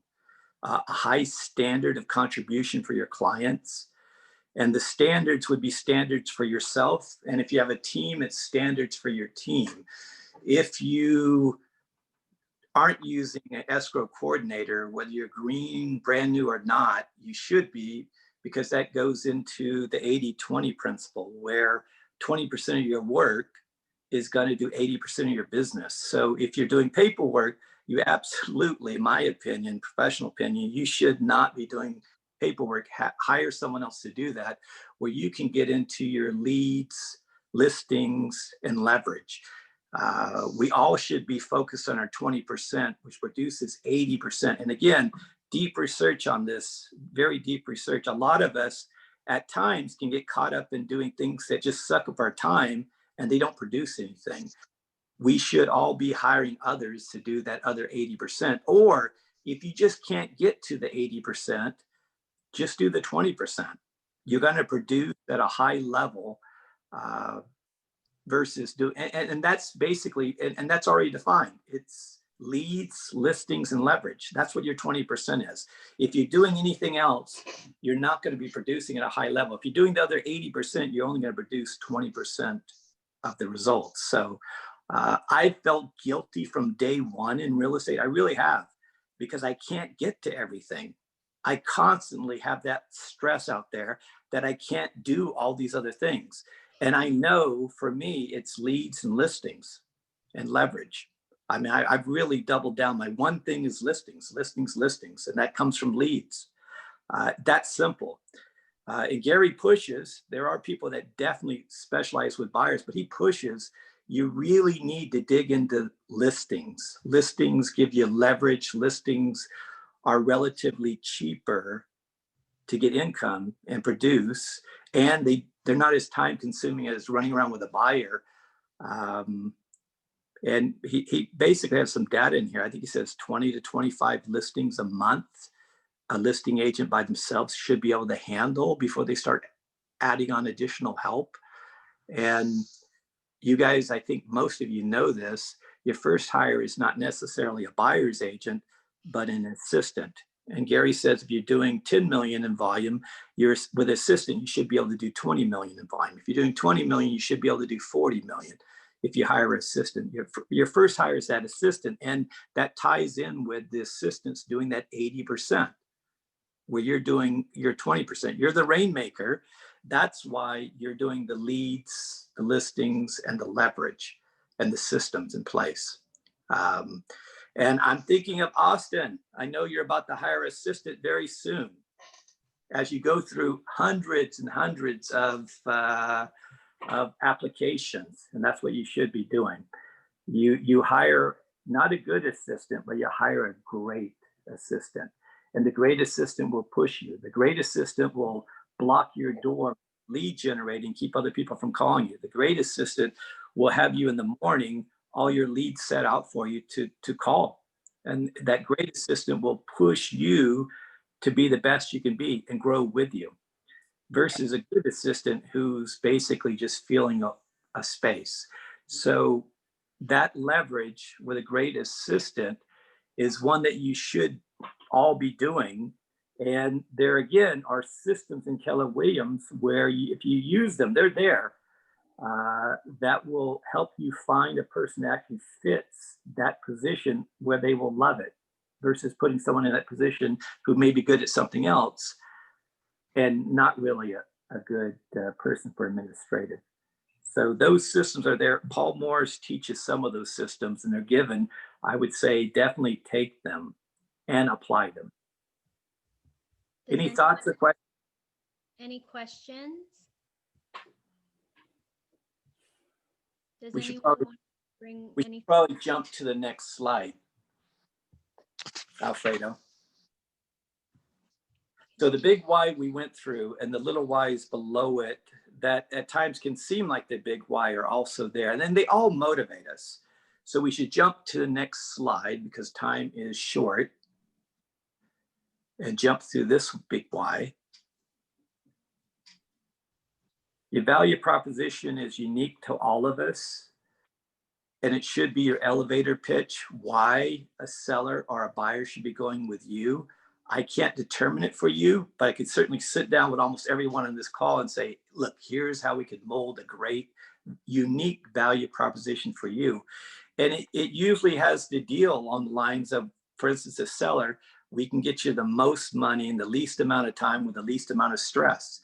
a high standard of contribution for your clients. And the standards would be standards for yourself. And if you have a team, it's standards for your team. If you aren't using an escrow coordinator, whether you're green, brand new or not, you should be, because that goes into the 80-20 principle, where 20% of your work is going to do 80% of your business. So if you're doing paperwork, you absolutely, in my opinion, professional opinion, you should not be doing paperwork. Hire someone else to do that, where you can get into your leads, listings, and leverage. We all should be focused on our 20%, which produces 80%. And again, deep research on this, very deep research. A lot of us at times can get caught up in doing things that just suck up our time and they don't produce anything. We should all be hiring others to do that other 80%. Or if you just can't get to the 80%, just do the 20%. You're going to produce at a high level versus do, and that's basically, and that's already defined. It's leads, listings, and leverage. That's what your 20% is. If you're doing anything else, you're not going to be producing at a high level. If you're doing the other 80%, you're only going to produce 20% of the results. So I felt guilty from day one in real estate. I really have, because I can't get to everything. I constantly have that stress out there that I can't do all these other things. And I know for me, it's leads and listings and leverage. I mean, I've really doubled down. My one thing is listings, and that comes from leads. That's simple. And Gary pushes, there are people that definitely specialize with buyers, but he pushes, you really need to dig into listings. Listings give you leverage. Listings are relatively cheaper to get income and produce, and they're not as time consuming as running around with a buyer. And he basically has some data in here. I think he says 20 to 25 listings a month a listing agent by themselves should be able to handle before they start adding on additional help. And you guys, I think most of you know this, your first hire is not necessarily a buyer's agent, but an assistant. And Gary says if you're doing 10 million in volume, you're with assistant, you should be able to do 20 million in volume. If you're doing 20 million, you should be able to do 40 million. If you hire an assistant, your first hire is that assistant, and that ties in with the assistants doing that 80%, where you're doing your 20%. You're the rainmaker. That's why you're doing the leads, the listings, and the leverage, and the systems in place. And I'm thinking of Austin. I know you're about to hire an assistant very soon. As you go through hundreds and hundreds of applications, and that's what you should be doing. You hire not a good assistant, but you hire a great assistant. And the great assistant will push you. The great assistant will block your door, lead generating, keep other people from calling you. The great assistant will have you in the morning, all your leads set out for you to call. And that great assistant will push you to be the best you can be and grow with you, versus a good assistant who's basically just filling a space. So that leverage with a great assistant is one that you should all be doing. And there again are systems in Keller Williams where if you use them, they're there. That will help you find a person that actually fits that position where they will love it, versus putting someone in that position who may be good at something else and not really a good person for administrative. So those systems are there. Paul Morris teaches some of those systems, and they're given. I would say definitely take them and apply them. Any thoughts or questions? Any questions? Does We should anyone probably, want to bring we should any? probably jump to the next slide, Alfredo. So the big why we went through, and the little whys below it that at times can seem like the big why are also there. And then they all motivate us. So we should jump to the next slide because time is short, and jump through this big why. Your value proposition is unique to all of us, and it should be your elevator pitch why a seller or a buyer should be going with you. I can't determine it for you, but I could certainly sit down with almost everyone on this call and say, look, here's how we could mold a great, unique value proposition for you. And it usually has the deal along the lines of, for instance, a seller, we can get you the most money in the least amount of time with the least amount of stress.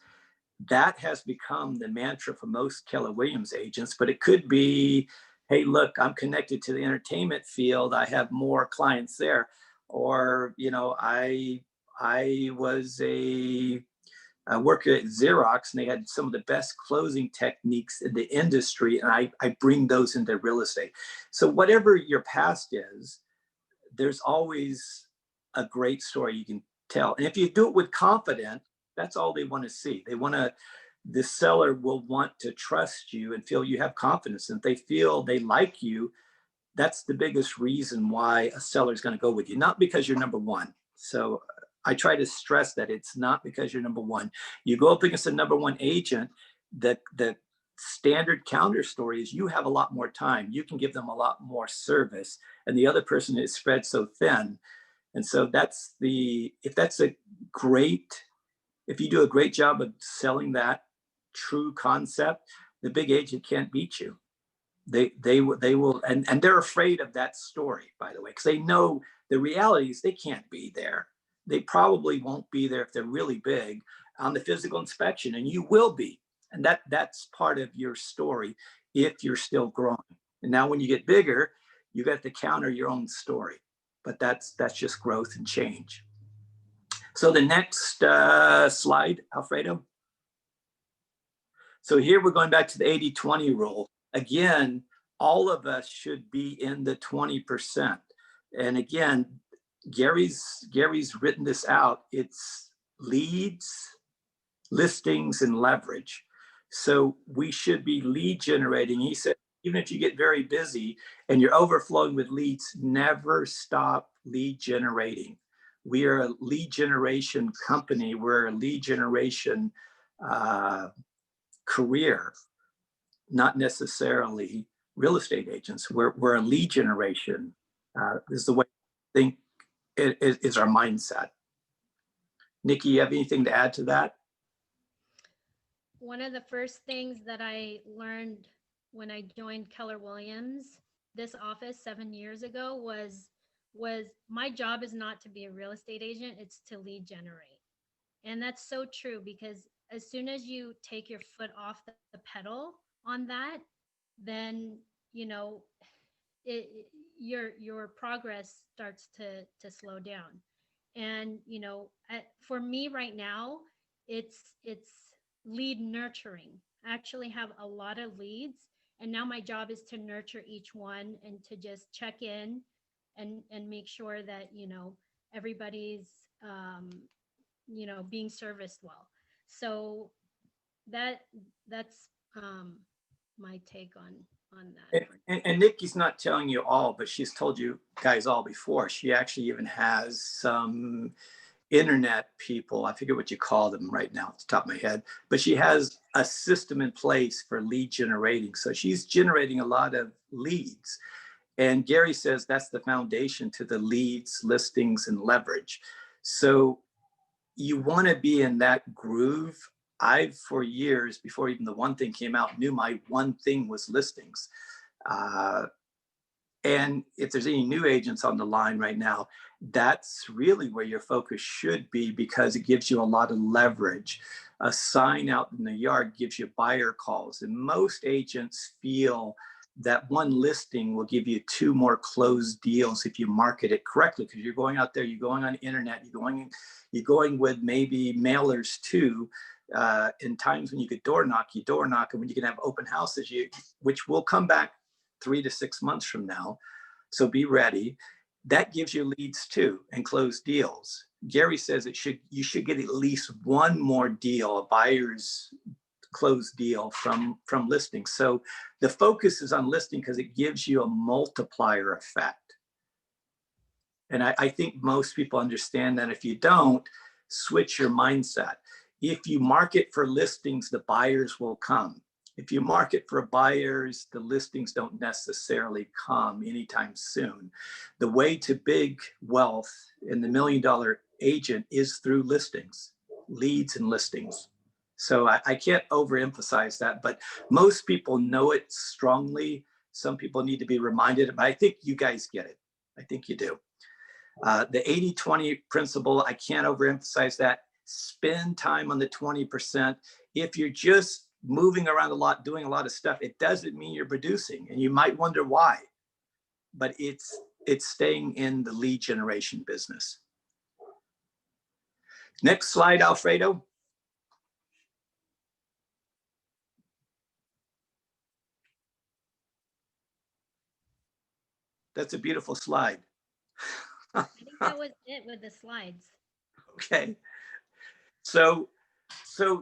That has become the mantra for most Keller Williams agents, but it could be, hey, look, I'm connected to the entertainment field. I have more clients there. Or, you know, I was I worked at Xerox and they had some of the best closing techniques in the industry. And I bring those into real estate. So whatever your past is, there's always a great story you can tell. And if you do it with confidence, that's all they want to see. They want to, the seller will want to trust you and feel you have confidence. And if they feel they like you, that's the biggest reason why a seller is going to go with you, not because you're number one. So I try to stress that it's not because you're number one. You go up against a number one agent, the standard counter story is you have a lot more time. You can give them a lot more service, and the other person is spread so thin. And so that's if you do a great job of selling that true concept, the big agent can't beat you. They will, and they're afraid of that story, by the way, because they know the reality is they can't be there. They probably won't be there if they're really big on the physical inspection, and you will be. And that's part of your story if you're still growing. And now when you get bigger, you got to counter your own story. But that's just growth and change. So the next slide, Alfredo. So here we're going back to the 80-20 rule. Again, all of us should be in the 20%. And again, Gary's written this out. It's leads, listings, and leverage. So we should be lead generating. He said, even if you get very busy and you're overflowing with leads, never stop lead generating. We are a lead generation company. We're a lead generation career, not necessarily real estate agents. We're a lead generation. Is the way I think is our mindset. Nikki, you have anything to add to that? One of the first things that I learned when I joined Keller Williams, this office 7 years ago, was my job is not to be a real estate agent, it's to lead generate. And that's so true, because as soon as you take your foot off the pedal on that, then, you know, your progress starts to slow down. And, you know, for me right now, it's lead nurturing. I actually have a lot of leads, and now my job is to nurture each one and to just check in and make sure that, you know, everybody's you know, being serviced well. So that's my take on that. And Nikki's not telling you all, but she's told you guys all before. She actually even has some internet people, I forget what you call them right now off the top of my head, but she has a system in place for lead generating. So she's generating a lot of leads. And Gary says that's the foundation to the leads, listings, and leverage. So you want to be in that groove. I've, for years, before even the one thing came out, knew my one thing was listings. And if there's any new agents on the line right now, that's really where your focus should be, because it gives you a lot of leverage. A sign out in the yard gives you buyer calls. And most agents feel that one listing will give you 2 more closed deals if you market it correctly, because you're going out there, you're going on the internet, you're going with maybe mailers too. In times when you could door knock, and when you can have open houses, which will come back 3 to 6 months from now. So be ready. That gives you leads too, and closed deals. Gary says you should get at least one more deal, a buyer's closed deal from listing. So the focus is on listing because it gives you a multiplier effect. And I think most people understand that. If you don't, switch your mindset. If you market for listings, the buyers will come. If you market for buyers, the listings don't necessarily come anytime soon. The way to big wealth in the $1 million agent is through listings, leads and listings. So I can't overemphasize that, but most people know it strongly. Some people need to be reminded, but I think you guys get it. I think you do. The 80-20 principle, I can't overemphasize that. Spend time on the 20%. If you're just moving around a lot, doing a lot of stuff, it doesn't mean you're producing, and you might wonder why, but it's staying in the lead generation business. Next slide, Alfredo. That's a beautiful slide. I think that was it with the slides. Okay. So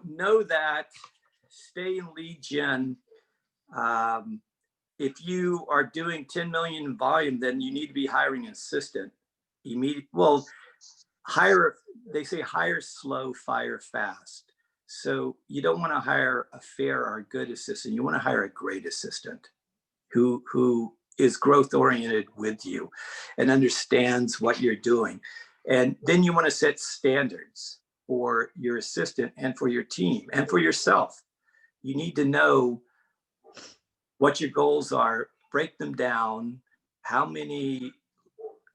know that stay in lead gen. If you are doing 10 million in volume, then you need to be hiring an assistant immediately. Well, they say hire slow, fire fast. So you don't want to hire a fair or a good assistant. You want to hire a great assistant who is growth oriented with you and understands what you're doing. And then you want to set standards for your assistant and for your team and for yourself. You need to know what your goals are, break them down, how many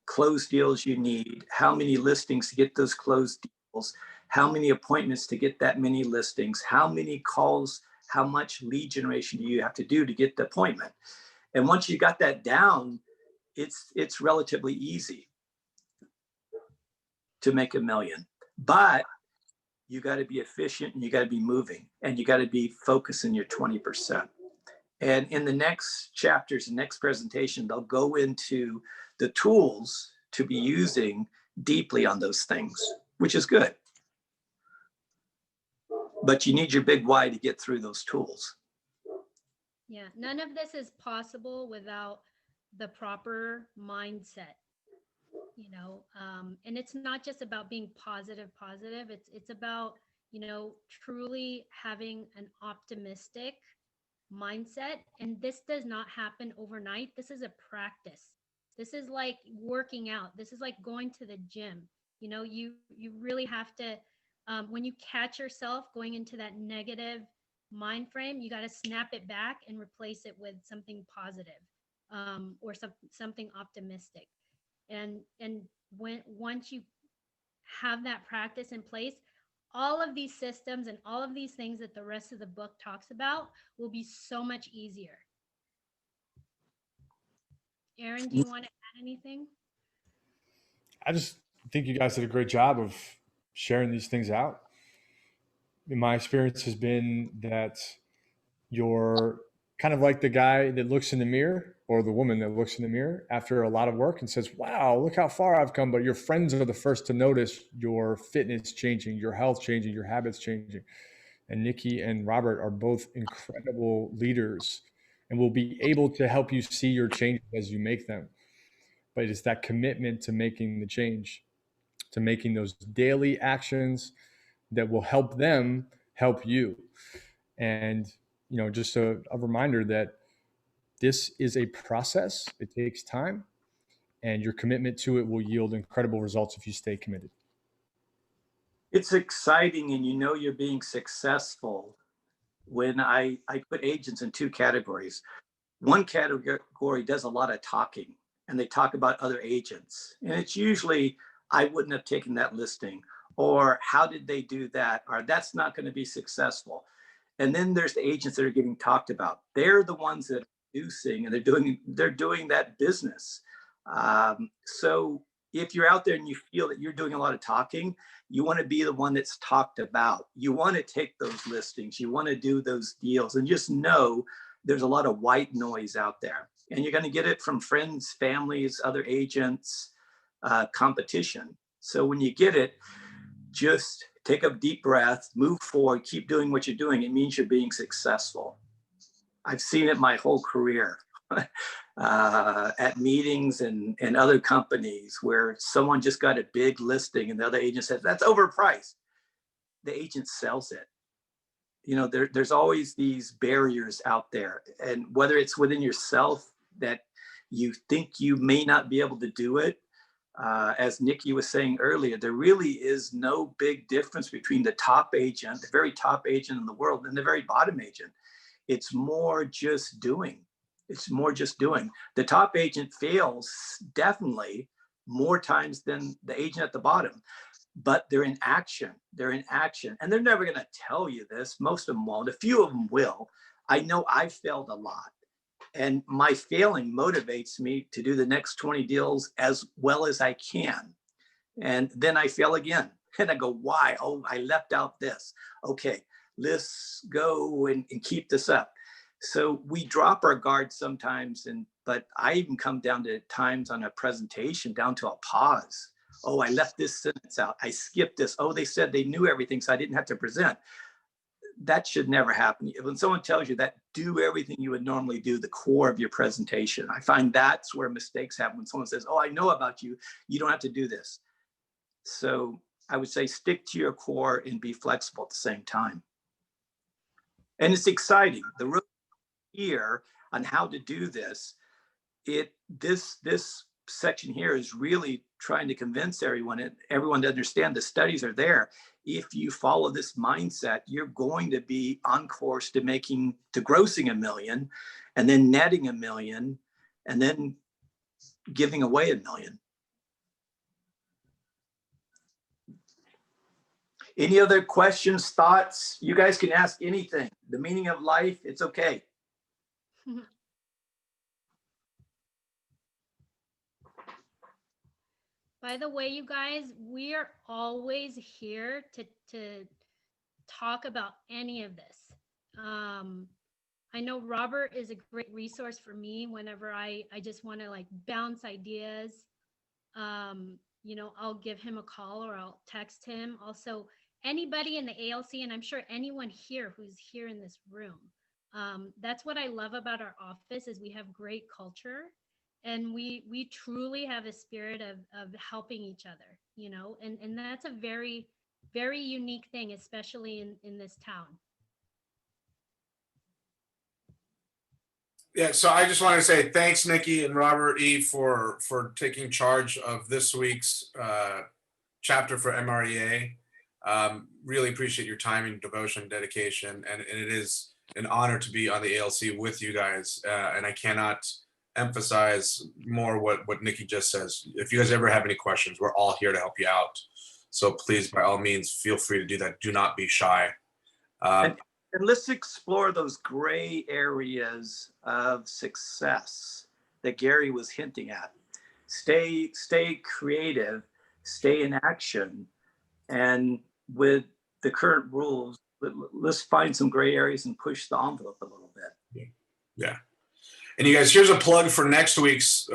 closed deals you need, how many listings to get those closed deals, how many appointments to get that many listings, how many calls, how much lead generation do you have to do to get the appointment. And once you got that down, it's relatively easy to make $1 million. But you got to be efficient, and you got to be moving, and you got to be focusing your 20%. And in the next chapters, the next presentation, they'll go into the tools to be using deeply on those things, which is good. But you need your big why to get through those tools. Yeah, none of this is possible without the proper mindset, you know, and it's not just about being positive. It's about, you know, truly having an optimistic mindset. And this does not happen overnight. This is a practice. This is like working out. This is like going to the gym. You know, you really have to, when you catch yourself going into that negative mind frame, you got to snap it back and replace it with something positive, or something optimistic. And once you have that practice in place, all of these systems and all of these things that the rest of the book talks about will be so much easier. Aaron, do you want to add anything? I just think you guys did a great job of sharing these things out. My experience has been that you're kind of like the guy that looks in the mirror, or the woman that looks in the mirror after a lot of work and says, wow, look how far I've come. But your friends are the first to notice your fitness changing, your health changing, your habits changing. And Nikki and Robert are both incredible leaders and will be able to help you see your changes as you make them. But it's that commitment to making the change, to making those daily actions that will help them help you. And, you know, just a reminder that this is a process. It takes time, and your commitment to it will yield incredible results if you stay committed. It's exciting, and you know you're being successful when I put agents in two categories. One category does a lot of talking, and they talk about other agents. And it's usually, I wouldn't have taken that listing, or how did they do that? Or that's not going to be successful. And then there's the agents that are getting talked about. They're the ones that are producing, and they're doing that business. So if you're out there and you feel that you're doing a lot of talking, you want to be the one that's talked about. You want to take those listings. You want to do those deals, and just know there's a lot of white noise out there, and you're going to get it from friends, families, other agents, competition. So when you get it, just take a deep breath, move forward, keep doing what you're doing. It means you're being successful. I've seen it my whole career at meetings and other companies where someone just got a big listing and the other agent says, that's overpriced. The agent sells it. You know, there's always these barriers out there. And whether it's within yourself that you think you may not be able to do it, As Nikki was saying earlier, there really is no big difference between the top agent, the very top agent in the world, and the very bottom agent. It's more just doing. It's more just doing. The top agent fails definitely more times than the agent at the bottom, but they're in action. They're in action. And they're never going to tell you this. Most of them won't. A few of them will. I know I've failed a lot. And my failing motivates me to do the next 20 deals as well as I can. And then I fail again. And I go, why? Oh, I left out this. Okay, let's go and keep this up. So we drop our guard sometimes, but I even come down to times on a presentation down to a pause. Oh, I left this sentence out. I skipped this. Oh, they said they knew everything, so I didn't have to present. That should never happen. When someone tells you that, do everything you would normally do, the core of your presentation. I find that's where mistakes happen. When someone says, oh, I know about you, you don't have to do this. So I would say stick to your core and be flexible at the same time. And it's exciting. The real here on how to do this, this section here is really trying to convince everyone to understand the studies are there. If you follow this mindset, you're going to be on course to grossing $1 million, and then netting $1 million, and then giving away $1 million. Any other questions, thoughts? You guys can ask anything. The meaning of life, it's okay. By the way, you guys, we are always here to talk about any of this. I know Robert is a great resource for me whenever I just want to like bounce ideas. I'll give him a call or I'll text him. Also, anybody in the ALC, and I'm sure anyone here who's here in this room, that's what I love about our office is we have great culture. And we truly have a spirit of helping each other, and that's a very, very unique thing, especially in this town. Yeah, so I just want to say thanks, Nikki and Robert E. for taking charge of this week's chapter for MREA. Really appreciate your time and devotion, dedication, and it is an honor to be on the ALC with you guys. And I cannot emphasize more what Nikki just says. If you guys ever have any questions, we're all here to help you out. So please, by all means, feel free to do that. Do not be shy. And let's explore those gray areas of success that Gary was hinting at. Stay creative, stay in action, and with the current rules, let's find some gray areas and push the envelope a little bit. Yeah. And you guys, here's a plug for next week's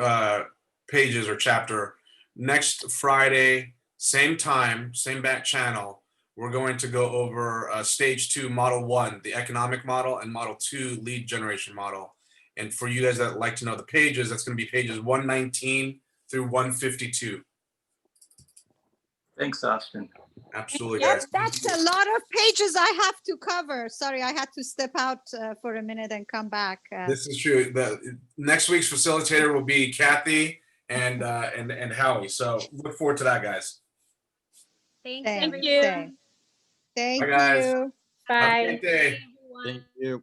pages or chapter. Next Friday, same time, same back channel, we're going to go over stage 2, model 1, the economic model, and model 2, lead generation model. And for you guys that like to know the pages, that's going to be pages 119 through 152. Thanks, Austin. Absolutely, Yes, guys. that's a lot of pages I have to cover. Sorry, I had to step out for a minute and come back. This is true. The next week's facilitator will be Kathy and Howie. So look forward to that, guys. Thanks, Thank everyone. you. Thank Bye, guys. you. Bye. Have a great day. Everyone. Thank you.